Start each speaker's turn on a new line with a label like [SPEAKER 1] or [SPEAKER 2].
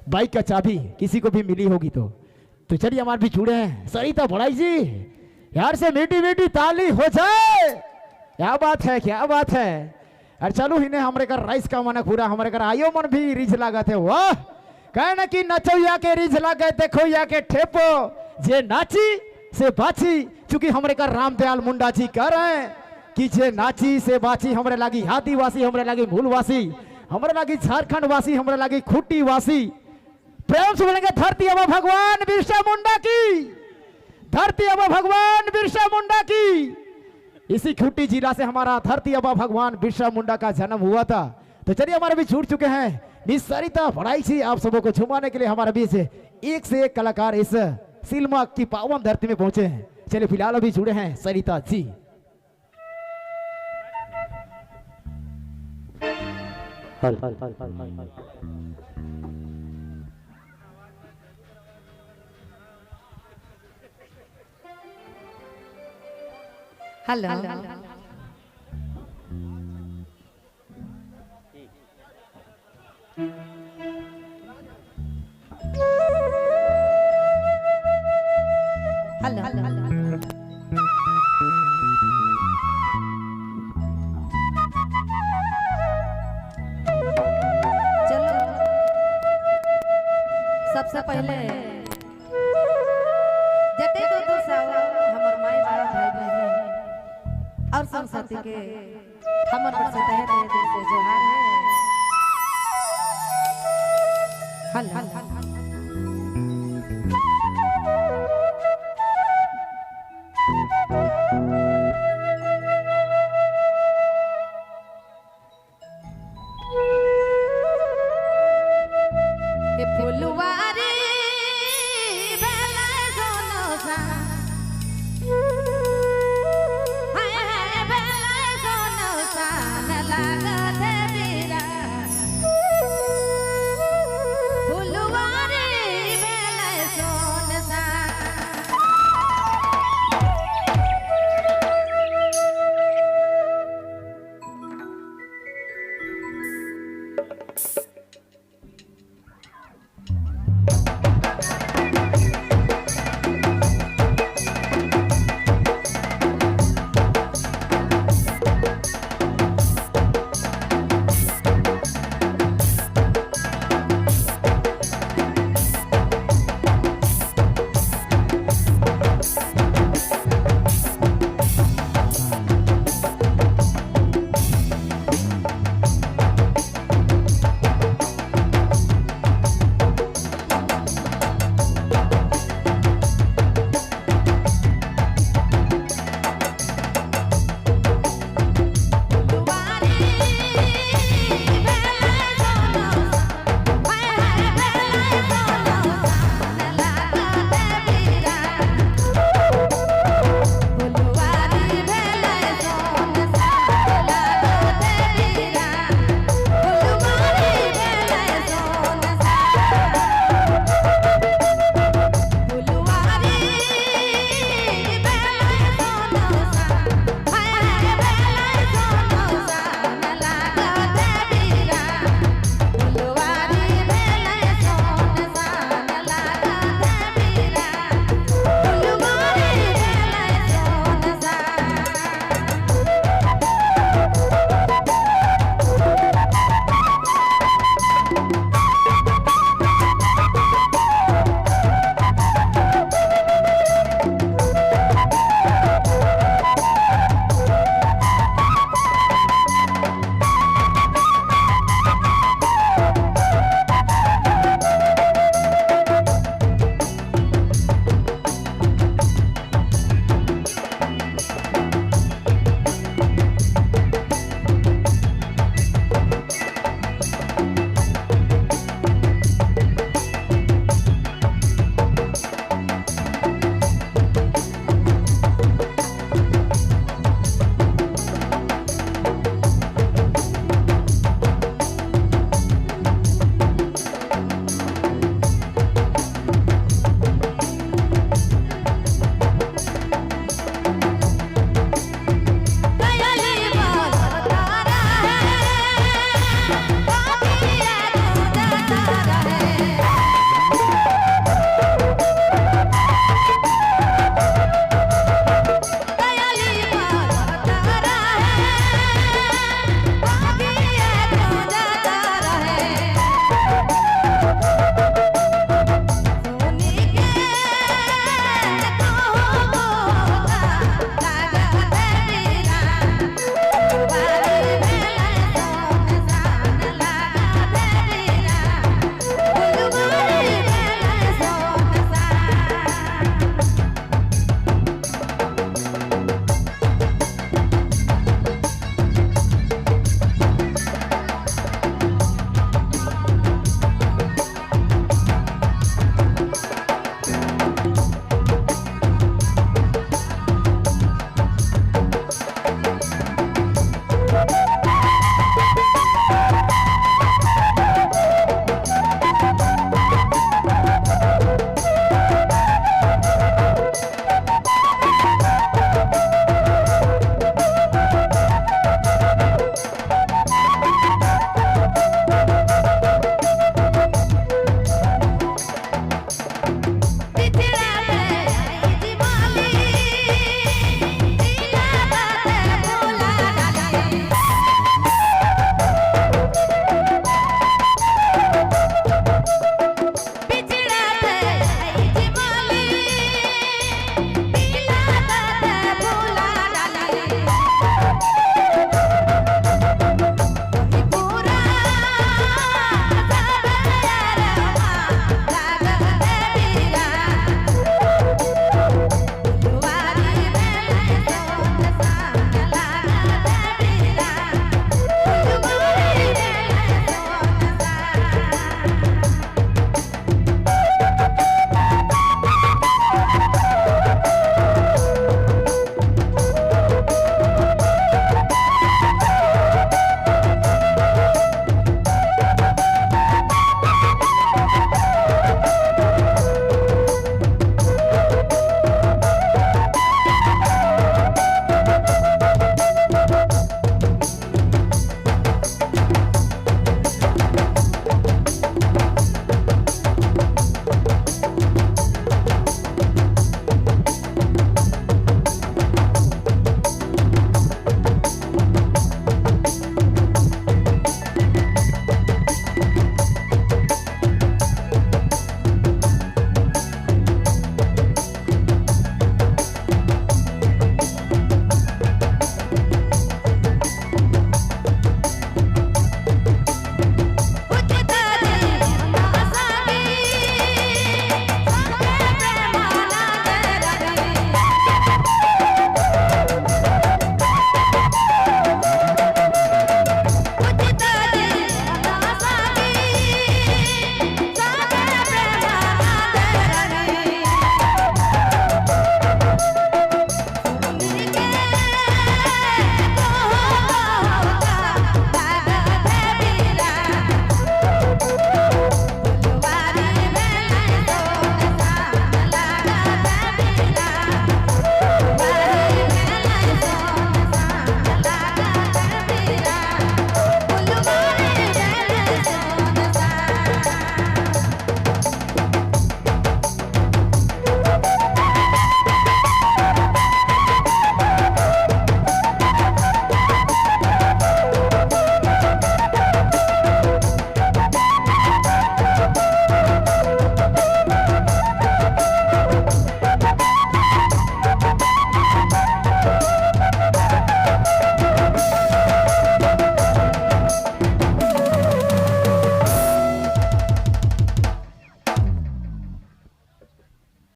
[SPEAKER 1] Bike का चाबी किसी को भी मिली होगी तो चलिए हमारे भी जुड़े हैं सरिता भड़ाई जी। यार से मीठी मीठी ताली हो जाए। क्या बात है, क्या बात है। और चलो इन्हें हमारे घर राइस का मन पूरा हमारे घर आयो मन भी रिझ लगा थे। वाह कहना कि नचो या के रिझ लगे देखो या के ठेपो जे नाची से बाची। चूंकि हमारे घर रामदयाल मुंडा जी कह रहे हैं कि जे नाची से बाची हमारे लागी आदिवासी, हमारे लागी मूलवासी, हमारे लागी झारखंड वासी, हमारे लागी खूटी वासी। प्रेम से बोलेंगे धरती अब भगवान बिरसा मुंडा की, धरती अब भगवान बिरसा मुंडा की। इसी खूटी जिला से हमारा धरती अब भगवान बिरसा मुंडा का जन्म हुआ था। तो चलिए हमारे भी जुड़ चुके हैं मिस सरिता भड़ाई जी। आप सबों को झुमाने के लिए हमारे बीच एक से एक कलाकार इस सिल्मा की पावन धरती में पहुंचे हैं। चलिए फिलहाल अभी जुड़े हैं सरिता जी।
[SPEAKER 2] हेलो चलो सबसे पहले जते तो सब हमर माई बाप भाई बहन और सब साथी के हमर पर से तहे तहे दिल से जोहार है। हल फुलवा